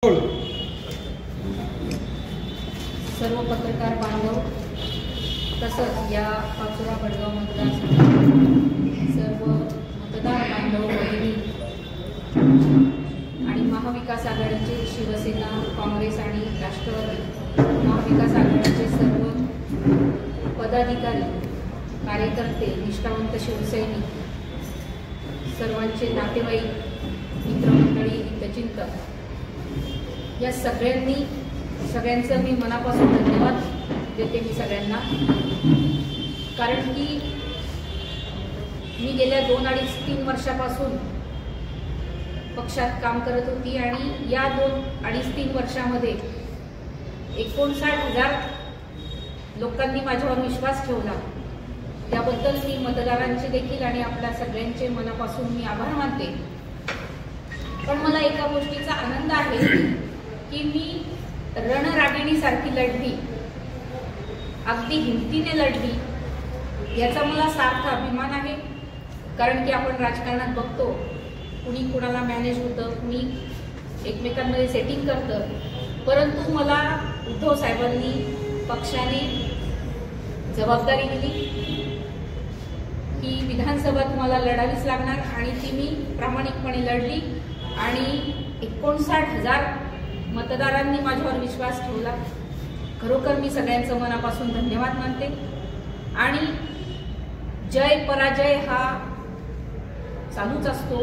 सर्व पत्रकार बांधव तसंच या पाचोरा वडगाव मतदारसंघातील सर्व मतदार बांधव भगिनी आणि महाविकास आघाडीचे शिवसेना, काँग्रेस आणि राष्ट्रवादी महाविकास आघाडीचे सर्व पदाधिकारी, कार्यकर्ते, निष्ठावंत शिवसैनिक, सर्वांचे नातेवाईक, मित्रमंडळी, हितचिंतक या सगळ्यांचं मी मनापासून धन्यवाद देते मी सगळ्यांना। कारण की मी गेल्या 2-3 वर्षापासून पक्षात काम करत होती आणि या 2-3 वर्षामध्ये 59,000 लोकांनी माझ्यावर विश्वास ठेवला। त्याबद्दल मी मतदारांचे देखील आणि आपल्या सगळ्यांचे मनापासून मी आभार मानते। पण मला एका गोष्टीचा आनंद आहे की मी रणरागिणीसारखी लढली, अगदी हिमतीने लढली, याचा मला सार्थ अभिमान आहे। कारण की आपण राजकारणात बघतो, कुणी कुणाला मॅनेज होतं, कुणी एकमेकांमध्ये सेटिंग करतं, परंतु मला उद्धव साहेबांनी पक्षाने जबाबदारी दिली की विधानसभा तुम्हाला लढावीच लागणार आणि ती मी प्रामाणिकपणे लढली आणि 59,000 मतदारांनी माझ्यावर विश्वास ठेवला। खरोखर मी सगळ्यांचं मनापासून धन्यवाद मानते। आणि जय पराजय हा चालूच असतो,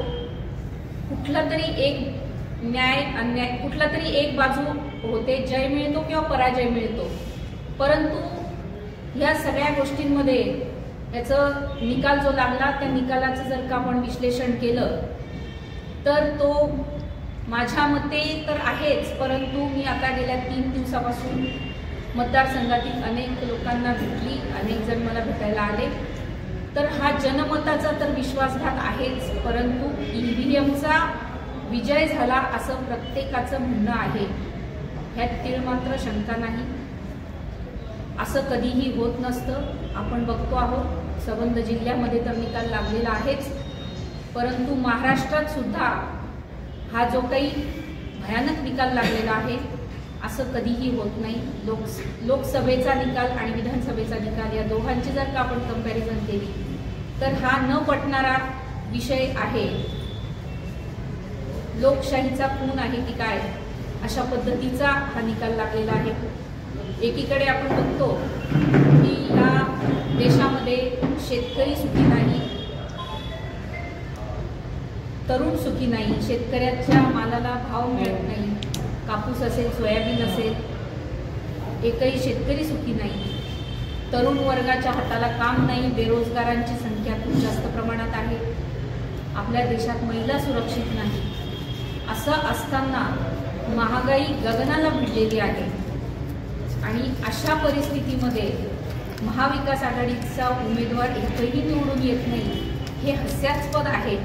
कुठला तरी एक न्याय अन्याय, कुठला तरी एक बाजू होते, जय मिळतो किंवा पराजय मिळतो, परंतु या सगळ्या गोष्टींमध्ये याचं निकाल जो लागला त्या निकालाचं जर का आपण विश्लेषण केलं तर तो माझ्या मते तर आहेच, परंतु मी आता गेल्या 3 दिवसापासून मतदारसंघातील अनेक लोकांना भेटली, अनेक जण मला भेटायला आले, तर हा जनमताचा तर विश्वासघात आहेच, परंतु ईव्हीएमचा विजय झाला असं प्रत्येकाचं म्हणणं आहे। ह्यात तीळ मात्र शंका नाही। असं कधीही होत नसतं। आपण बघतो आहोत संबंध जिल्ह्यामध्ये तर निकाल लागलेला आहेच, परंतु महाराष्ट्रात सुद्धा हा जो काही भयानक निकाल लागलेला आहे असं कधीही होत नाही। लोकसभेचा निकाल आणि विधानसभेचा निकाल या दोघांची जर का आपण कंपॅरिझन केली तर हा न पटणारा विषय आहे। लोकशाहीचा खून आहे की काय अशा पद्धतीचा हा निकाल लागलेला आहे। एकीकडे आपण बघतो की या देशामध्ये शेतकरी सुखी नाही, तरुण सुखी नाही, शेतकऱ्याच्या मालाला भाव मिळत नाही, कापूस असेल, सोयाबीन असेल, एकही शेतकरी सुखी नाही, तरुण वर्गाच्या हाताला काम नाही, बेरोजगारांची संख्या खूप जास्त प्रमाणात आहे, आपल्या देशात महिला सुरक्षित नाही। असं असताना महागाई गगनाला भिडलेली आहे आणि अशा परिस्थितीमध्ये महाविकास आघाडीचा उमेदवार एकही निवडून येत नाही, हे हास्यास्पद आहे।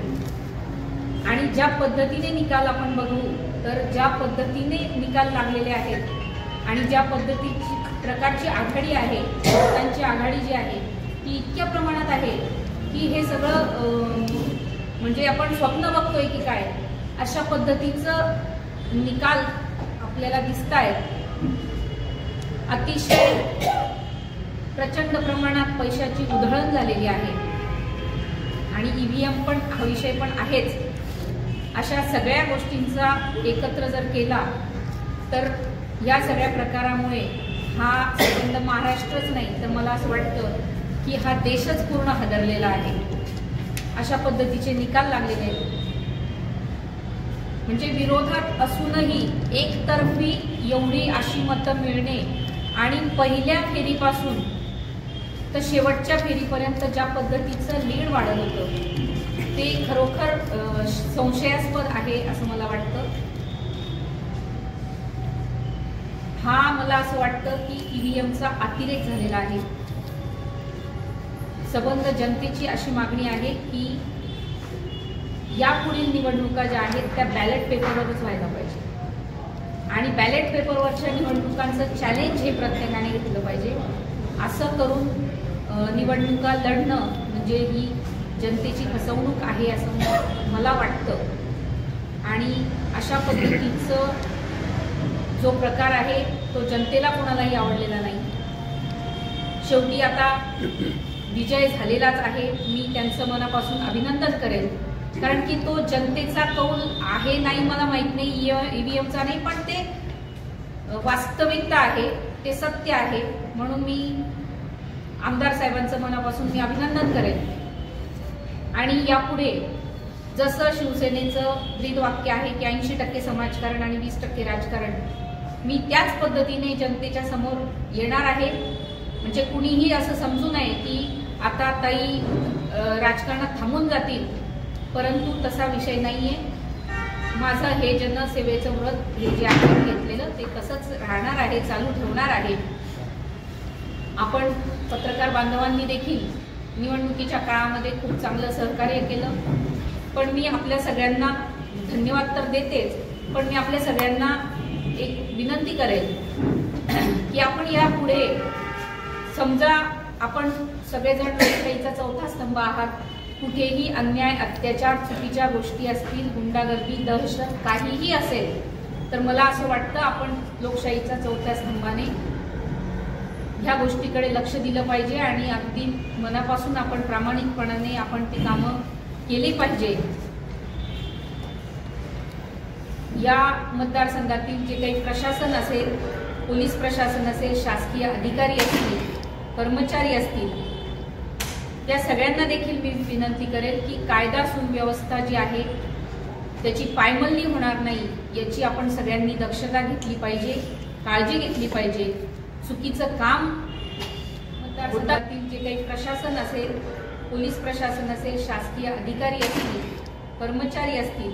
आणि ज्या पद्धतीने निकाल आपण बघू तर ज्या पद्धतीने निकाल लागलेले आहेत आणि ज्या पद्धतीची प्रकारची आघाडी आहे, त्यांची आघाडी जी आहे ती इतक्या प्रमाणात आहे की हे सगळं म्हणजे आपण स्वप्न बघतोय की काय अशा पद्धतीचं निकाल आपल्याला दिसत आहेत। अतिशय प्रचंड प्रमाणात पैशाची उधळण झालेली आहे आणि ईव्हीएम पण हा विषय पण आहेच। अशा सगळ्या गोष्टींचा एकत्र जर केला तर या सगळ्या प्रकारामुळे हा संबंध महाराष्ट्रच नाही तर मला असं वाटतं की हा देशच पूर्ण हादरलेला आहे। अशा पद्धतीचे निकाल लागलेले आहेत, म्हणजे विरोधात असूनही एकतर्फी एवढी अशी मतं मिळणे आणि पहिल्या फेरीपासून तर शेवटच्या फेरीपर्यंत ज्या पद्धतीचं लीड वाढत होतं ते खरोखर संशयास्पद आहे असं मला वाटतं। हा मला असं वाटतं की ईव्हीएमचा अतिरेक झालेला आहे। संबंध जनतेची अशी मागणी आहे की यापुढील निवडणुका ज्या आहेत त्या बॅलेट पेपरवरच व्हायला पाहिजे आणि बॅलेट पेपरवरच्या निवडणुकांचं चॅलेंज हे प्रत्येकाने घेतलं पाहिजे। असं करून निवडणुका लढणं म्हणजे ही जनतेची फसवणूक आहे असं मला वाटतं। आणि अशा पद्धतीचं जो प्रकार आहे तो जनतेला कोणालाही आवडलेला नाही। शेवटी आता विजय झालेलाच आहे। मी त्यांचं मनापासून अभिनंदन करेन, कारण की तो जनतेचा कौल आहे नाही मला माहित नाही, ईव्हीएमचा नाही, पण ते वास्तविकता आहे, ते सत्य आहे। म्हणून मी आमदार साहेबांचं मनापासून मी अभिनंदन करेन। आणि यापुढे जसं शिवसेनेचं ब्रीदवाक्य आहे की 80% समाजकारण आणि 20% राजकारण, मी त्याच पद्धतीने जनतेच्या समोर येणार आहे। म्हणजे कुणीही असं समजू नये की आता ताई राजकारणात थांबून जातील, परंतु तसा विषय नाहीये। माझं हे जनसेवेचं व्रत हे जे आपण घेतलेलं ते तसंच राहणार आहे, चालू ठेवणार आहे। आपण पत्रकार बांधवांनी देखील निवडणुकीच्या काळामध्ये खूप चांगलं सहकार्य केलं, पण मी आपल्या सगळ्यांना धन्यवाद तर देतेच, पण मी आपल्या सगळ्यांना एक विनंती करेन की आपण यापुढे समजा आपण सगळेजण लोकशाहीचा चौथा स्तंभ आहात, कुठेही अन्याय, अत्याचार, चुकीच्या गोष्टी असतील, गुंडागर्दी, दहशत काहीही असेल तर मला असं वाटतं आपण लोकशाहीच्या चौथ्या स्तंभाने ह्या गोष्टीकडे लक्ष दिलं पाहिजे आणि अगदी मनापासून आपण प्रामाणिकपणाने आपण ती कामं केली पाहिजे। या मतदारसंघातील जे काही प्रशासन असेल, पोलीस प्रशासन असेल, शासकीय अधिकारी असतील, कर्मचारी असतील, त्या सगळ्यांना देखील मी विनंती करेल की कायदा सुव्यवस्था जी आहे त्याची पायमल्ली होणार नाही याची आपण सगळ्यांनी दक्षता घेतली पाहिजे, काळजी घेतली पाहिजे। चुकीचं काम मतदारसंघातील जे काही प्रशासन असेल, पोलीस प्रशासन असेल, शासकीय अधिकारी असतील, कर्मचारी असतील,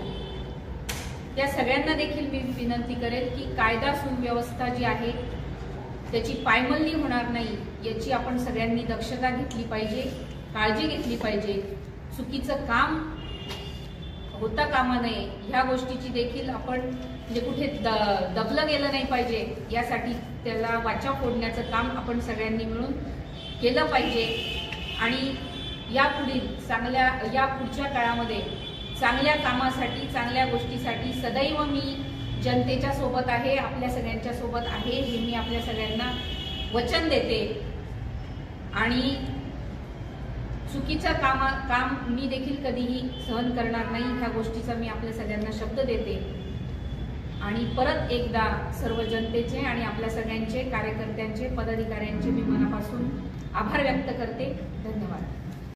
त्या सगळ्यांना देखील मी विनंती करेल की कायदा सुव्यवस्था जी आहे त्याची पायमल्ली होणार नाही याची आपण सगळ्यांनी दक्षता घेतली पाहिजे, काळजी घेतली पाहिजे। चुकीचं काम होता कामा नये ह्या गोष्टीची देखील आपण म्हणजे कुठे दबलं गेलं नाही पाहिजे, यासाठी त्याला वाचा फोडण्याचं काम आपण सगळ्यांनी मिळून केलं पाहिजे। आणि या पुढच्या काळामध्ये चांगल्या कामासाठी, चांगल्या गोष्टीसाठी सदैव मी जनतेच्या सोबत आहे, आपल्या सगळ्यांच्या सोबत आहे, हे मी आपल्या सगळ्यांना वचन देते। आणि चुकीचं काम मी देखील कधीही सहन करणार नाही, ह्या गोष्टीचा मी आपल्या सगळ्यांना शब्द देते। आणि परत एकदा सर्व जनतेचे आणि आपल्या सगळ्यांचे कार्यकर्त्यांचे, पदाधिकाऱ्यांचे मी मनापासून आभार व्यक्त करते। धन्यवाद।